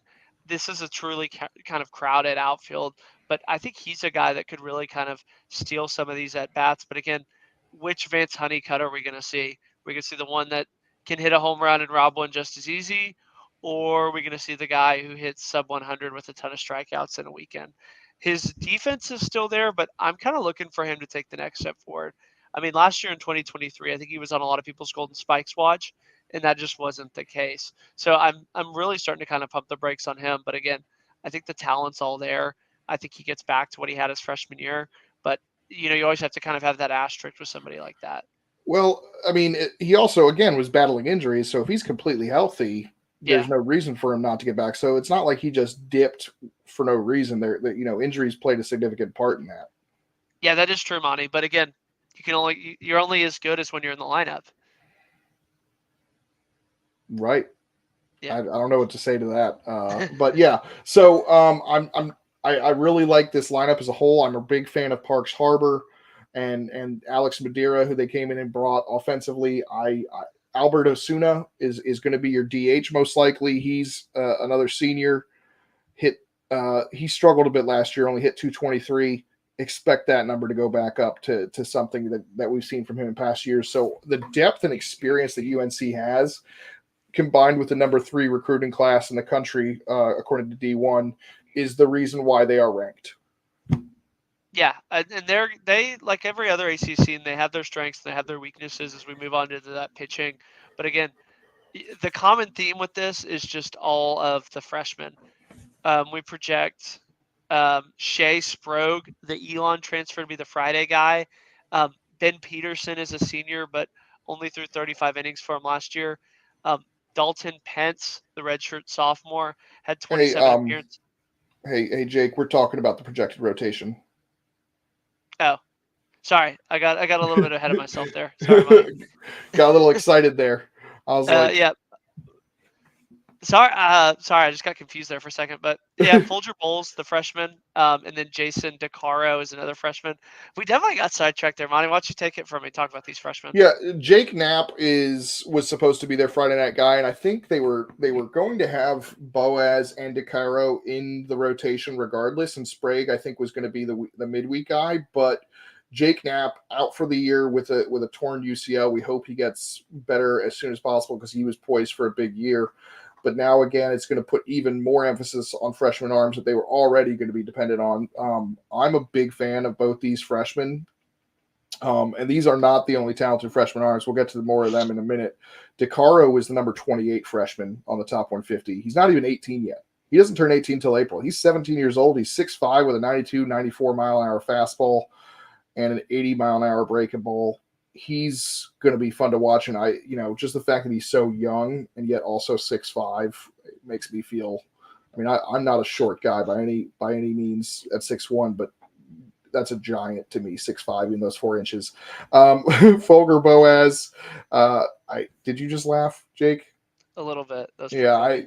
this is a truly kind of crowded outfield. But I think he's a guy that could really kind of steal some of these at bats. But again, which Vance Honeycutt are we going to see? We're going to see the one that can hit a home run and rob one just as easy, or are we going to see the guy who hits sub 100 with a ton of strikeouts in a weekend? His defense is still there, but I'm kind of looking for him to take the next step forward. I mean, last year in 2023, I think he was on a lot of people's Golden Spikes watch, and that just wasn't the case. So I'm really starting to kind of pump the brakes on him. But again, I think the talent's all there. I think he gets back to what he had his freshman year. But, you always have to kind of have that asterisk with somebody like that. Well, I mean, he also again was battling injuries, so if he's completely healthy, there's Yeah. no reason for him not to get back. So it's not like he just dipped for no reason. There, that injuries played a significant part in that. Yeah, that is true, Monty. But again, you're only as good as when you're in the lineup. Right. Yeah. I don't know what to say to that. But yeah, so I really like this lineup as a whole. I'm a big fan of Parks Harbor and Alex Madeira, who they came in and brought offensively. Albert Osuna is going to be your DH most likely. He's another senior. He struggled a bit last year, only hit 223. Expect that number to go back up to something that we've seen from him in past years. So the depth and experience that UNC has, combined with the number 3 recruiting class in the country, according to D1, is the reason why they are ranked. Yeah, and they like every other ACC, and they have their strengths and they have their weaknesses as we move on into that pitching. But again, the common theme with this is just all of the freshmen. We project Shea Sprague, the Elon transfer, to be the Friday guy. Ben Peterson is a senior, but only threw 35 innings for him last year. Um, Dalton Pence, the redshirt sophomore, had Hey, 27 appearances. hey, Jake, we're talking about the projected rotation. Oh, sorry, I got a little bit ahead of myself there. Sorry, Monty. Got a little excited there. I was like, Yeah. Sorry, I just got confused there for a second. But yeah, Folger Bowles, the freshman, and then Jason DeCaro is another freshman. We definitely got sidetracked there, Monty. Why don't you take it from me? Talk about these freshmen. Yeah, Jake Knapp was supposed to be their Friday night guy, and I think they were going to have Boaz and DeCaro in the rotation regardless, and Sprague I think was going to be the midweek guy, but Jake Knapp out for the year with a torn UCL. We hope he gets better as soon as possible because he was poised for a big year. But now again, it's going to put even more emphasis on freshman arms that they were already going to be dependent on. I'm a big fan of both these freshmen. And these are not the only talented freshman arms. We'll get to more of them in a minute. DeCaro is the number 28 freshman on the top 150. He's not even 18 yet. He doesn't turn 18 until April. He's 17 years old. He's 6'5" with a 92, 94 mile an hour fastball and an 80 mile an hour breaking ball. He's going to be fun to watch. And just the fact that he's so young and yet also 6'5" makes me feel, I'm not a short guy by any means at 6'1", but that's a giant to me, 6'5" in those 4 inches. Folger Boaz. Did you just laugh, Jake? A little bit. That's yeah.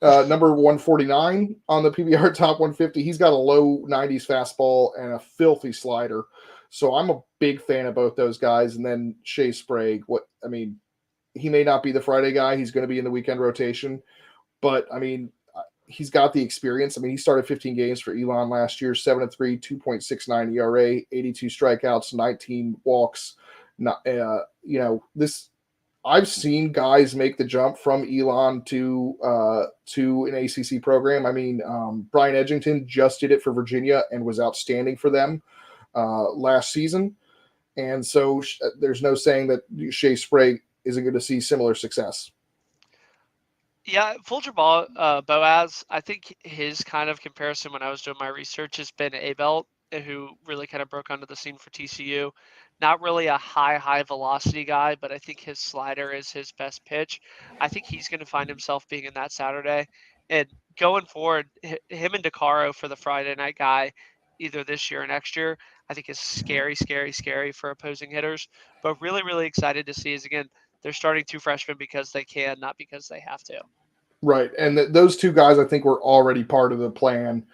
Number 149 on the PBR top 150. He's got a low 90s fastball and a filthy slider. So I'm a big fan of both those guys. And then Shea Sprague. He may not be the Friday guy. He's going to be in the weekend rotation. But, he's got the experience. He started 15 games for Elon last year, 7-3, 2.69 ERA, 82 strikeouts, 19 walks. I've seen guys make the jump from Elon to an ACC program. Brian Edgington just did it for Virginia and was outstanding for them last season. And so there's no saying that Shea Sprague isn't going to see similar success. Yeah, Folger Boaz, I think his kind of comparison when I was doing my research has been Abelt, who really kind of broke onto the scene for TCU. Not really a high velocity guy, but I think his slider is his best pitch. I think he's going to find himself being in that Saturday. And going forward, him and DeCaro for the Friday night guy, either this year or next year, I think is scary for opposing hitters. But really excited to see is, again, they're starting 2 freshmen because they can, not because they have to. Right. And those 2 guys, I think, were already part of the plan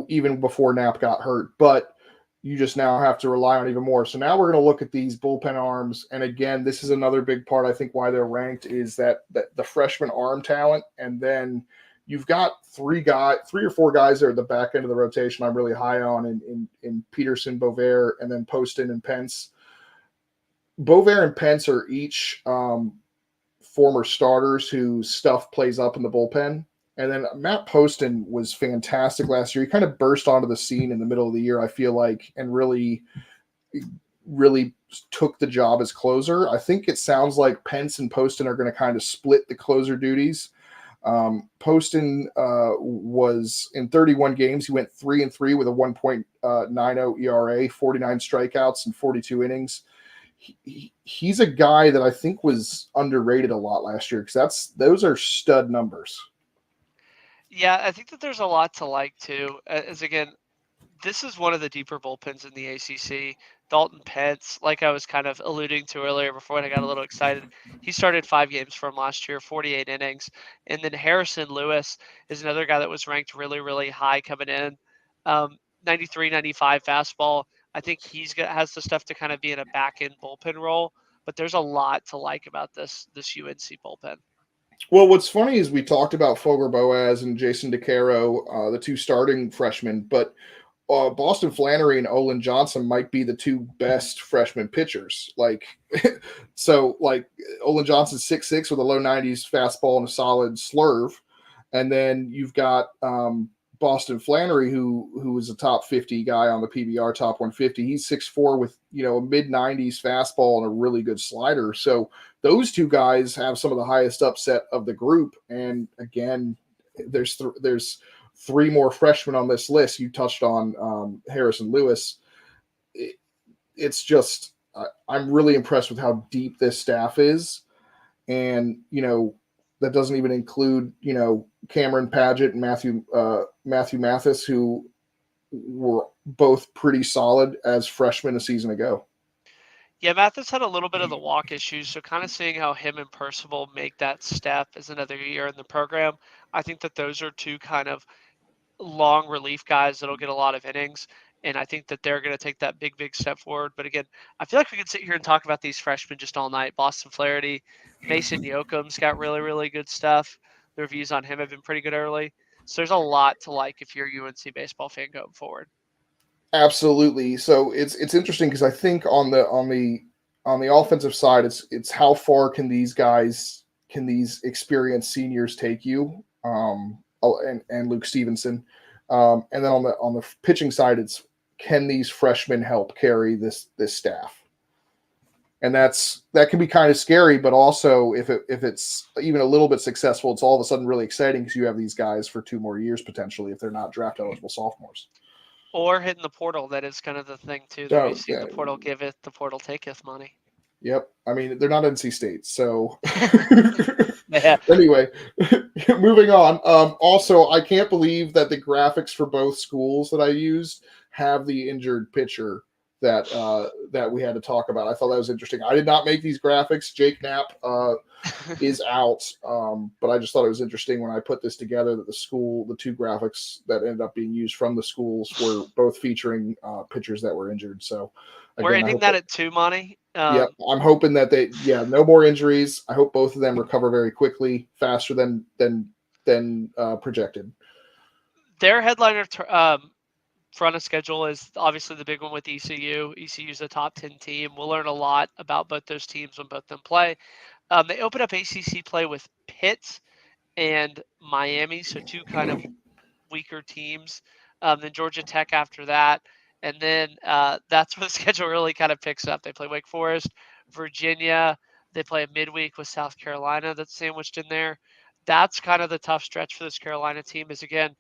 even before Knapp got hurt. But you just now have to rely on even more. So now we're going to look at these bullpen arms. And again, this is another big part, I think, why they're ranked is that the freshman arm talent. And then you've got 3 or 4 guys there at the back end of the rotation I'm really high on in Peterson, Bovair, and then Poston and Pence. Bovair and Pence are each former starters whose stuff plays up in the bullpen. And then Matt Poston was fantastic last year. He kind of burst onto the scene in the middle of the year, I feel like, and really took the job as closer. I think it sounds like Pence and Poston are going to kind of split the closer duties. Poston was in 31 games. He went 3-3 with a 1.90 ERA, 49 strikeouts, and 42 innings. He's a guy that I think was underrated a lot last year because those are stud numbers. Yeah, I think that there's a lot to like too. As again, this is one of the deeper bullpens in the ACC. Dalton Pence, like I was kind of alluding to earlier before when I got a little excited, he started 5 games from last year, 48 innings. And then Harrison Lewis is another guy that was ranked really, really high coming in. 93, 95 fastball. I think has the stuff to kind of be in a back end bullpen role, but there's a lot to like about this UNC bullpen. Well, what's funny is we talked about Foger Boaz and Jason DeCaro, the two starting freshmen, but Boston Flannery and Olin Johnson might be the two best freshman pitchers. Like, like Olin Johnson 6'6" with a low 90s fastball and a solid slurve, and then you've got Boston Flannery, who is a top 50 guy on the PBR top 150. He's 6'4" with a mid 90s fastball and a really good slider. So those two guys have some of the highest upset of the group. And again, there's three more freshmen on this list. You touched on Harrison Lewis. It's just I'm really impressed with how deep this staff is, and that doesn't even include Cameron Paget and Matthew Mathis, who were both pretty solid as freshmen a season ago. Yeah, Mathis had a little bit of the walk issues, so kind of seeing how him and Percival make that step as another year in the program, I think that those are two kind of long relief guys that'll get a lot of innings, and I think that they're going to take that big, big step forward. But again, I feel like we could sit here and talk about these freshmen just all night. Boston Flaherty, Mason Yoakum's got really, really good stuff. The reviews on him have been pretty good early. So there's a lot to like if you're a UNC baseball fan going forward. Absolutely. So it's interesting because I think on the offensive side, it's how far can these experienced seniors take you, and Luke Stevenson, and then on the pitching side, it's can these freshmen help carry this staff, and that can be kind of scary, but also if it's even a little bit successful, it's all of a sudden really exciting because you have these guys for 2 more years potentially if they're not draft eligible sophomores. Or hitting the portal. That is kind of the thing, too, that we've seen. The portal giveth, the portal taketh money. Yep. I mean, they're not NC State, so... Yeah. Anyway, moving on. Also, I can't believe that the graphics for both schools that I used have the injured pitcher that we had to talk about. I thought that was interesting. I did not make these graphics. Jake Knapp is out, but I just thought it was interesting when I put this together that the two graphics that ended up being used from the schools were both featuring pitchers that were injured. So again, we're ending that at 2, Monty. Yeah, I'm hoping that no more injuries. I hope both of them recover very quickly, faster than projected. Their headliner front of schedule is obviously the big one with ECU. ECU is a top 10 team. We'll learn a lot about both those teams when both of them play. They open up ACC play with Pitt and Miami, so two kind of weaker teams. Then Georgia Tech after that. And then that's where the schedule really kind of picks up. They play Wake Forest, Virginia. They play a midweek with South Carolina that's sandwiched in there. That's kind of the tough stretch for this Carolina team is, again,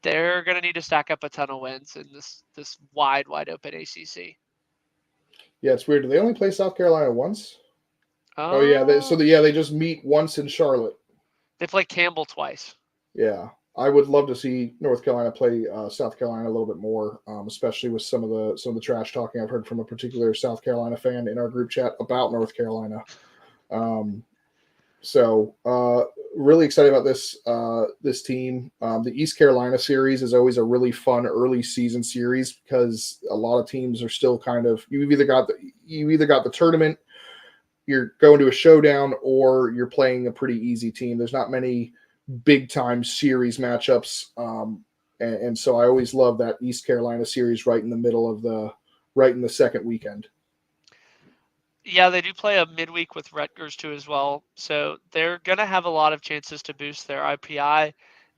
they're going to need to stack up a ton of wins in this wide open ACC. Yeah, it's weird. Do they only play South Carolina once? Yeah. They just meet once in Charlotte. They play Campbell twice. Yeah. I would love to see North Carolina play South Carolina a little bit more, especially with some of the trash talking I've heard from a particular South Carolina fan in our group chat about North Carolina. So really excited about this team. The East Carolina series is always a really fun early season series because a lot of teams are still kind of you either got the tournament, you're going to a showdown, or you're playing a pretty easy team. There's not many big time series matchups, and so I always love that East Carolina series right in the second weekend. Yeah, they do play a midweek with Rutgers too as well, so they're gonna have a lot of chances to boost their IPI.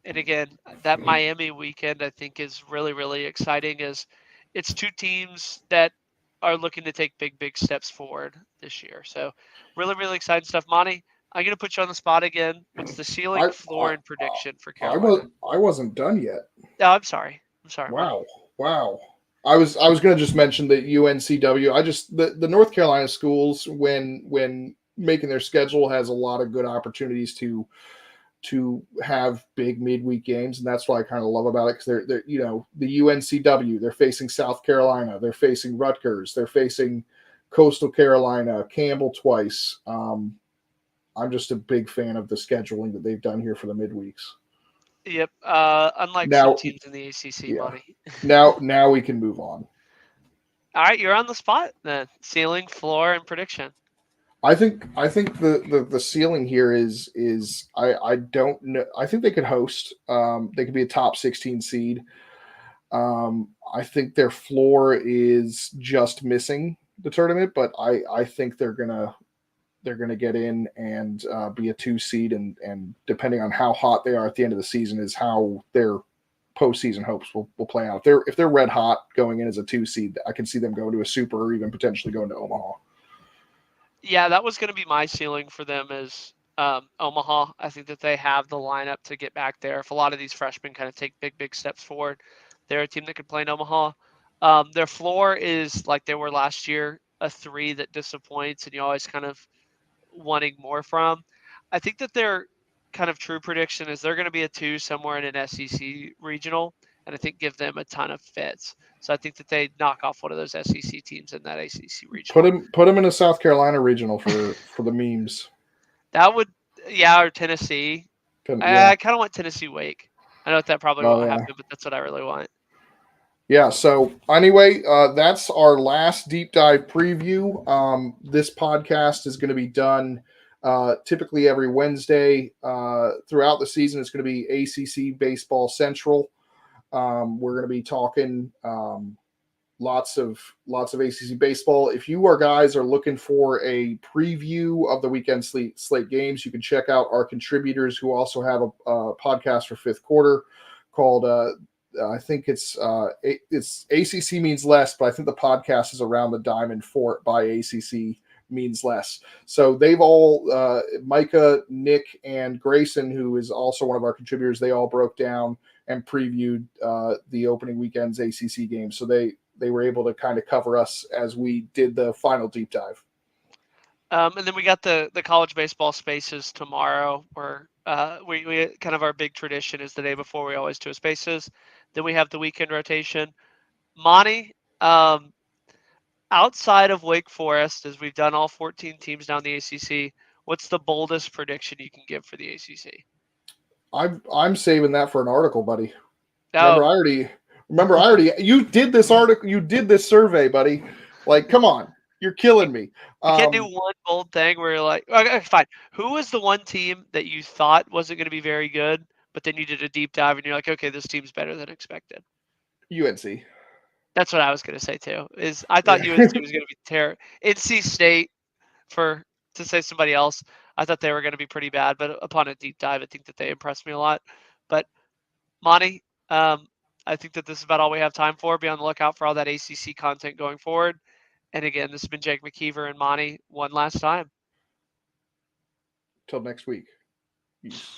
And again, that Miami weekend I think is really, really exciting as it's two teams that are looking to take big steps forward this year. So really, really exciting stuff. Monty, I'm gonna put you on the spot again. What's the ceiling, I floor, and prediction for I Carolina? wasn't done yet. Oh, I'm sorry. I'm sorry, Monty. Wow, wow. I was going to just mention that UNCW. I just the North Carolina schools when making their schedule has a lot of good opportunities to have big midweek games, and that's what I kind of love about it because they're the UNCW. They're facing South Carolina. They're facing Rutgers. They're facing Coastal Carolina, Campbell twice. I'm just a big fan of the scheduling that they've done here for the midweeks. Yep. Unlike some Now, teams in the ACC, yeah. Monty. Now we can move on. All right, you're on the spot then. Ceiling, floor, and prediction. I think the ceiling here is I don't know. I think they could host. They could be a top 16 seed. I think their floor is just missing the tournament, but I think they're gonna get in and be a 2 seed, and depending on how hot they are at the end of the season is how their postseason hopes will play out. If they're red hot going in as a 2 seed, I can see them going to a super or even potentially going to Omaha. Yeah, that was going to be my ceiling for them is Omaha. I think that they have the lineup to get back there. If a lot of these freshmen kind of take big steps forward, they're a team that could play in Omaha. Their floor is like they were last year, a 3 that disappoints, and you always kind of wanting more from. I think that their kind of true prediction is they're going to be a 2 somewhere in an SEC regional, and I think give them a ton of fits. So I think that they knock off one of those SEC teams in that ACC Put regional. him put him in a South Carolina regional for the memes. That would, yeah, or Tennessee. Yeah. I kind of want Tennessee Wake. I know that probably Oh won't yeah. happen, but that's what I really want. Yeah. So anyway, that's our last deep dive preview. This podcast is going to be done typically every Wednesday throughout the season. It's going to be ACC Baseball Central. We're going to be talking lots of ACC baseball. If you guys are looking for a preview of the weekend slate games, you can check out our contributors who also have a podcast for fifth quarter called I think it's ACC means less, but I think the podcast is Around the Diamond Fort by ACC means less. So they've all Micah, Nick, and Grayson, who is also one of our contributors, they all broke down and previewed the opening weekend's ACC games. So they were able to kind of cover us as we did the final deep dive. And then we got the college baseball spaces tomorrow, where we kind of our big tradition is the day before we always do a spaces. Then we have the weekend rotation. Monty, outside of Wake Forest, as we've done all 14 teams down the ACC, what's the boldest prediction you can give for the ACC? I'm saving that for an article, buddy. Oh, Remember, I already. You did this article. You did this survey, buddy. Like, come on, you're killing me. you can't do one bold thing where you're like, okay, fine. Who was the one team that you thought wasn't going to be very good, but then you did a deep dive and you're like, okay, this team's better than expected? UNC. That's what I was going to say too. Is I thought Yeah. UNC was going to be terrible. NC State, for to say somebody else, I thought they were going to be pretty bad, but upon a deep dive, I think that they impressed me a lot. But Monty, I think that this is about all we have time for. Be on the lookout for all that ACC content going forward. And again, this has been Jake McKeever and Monty one last time. Till next week. Peace.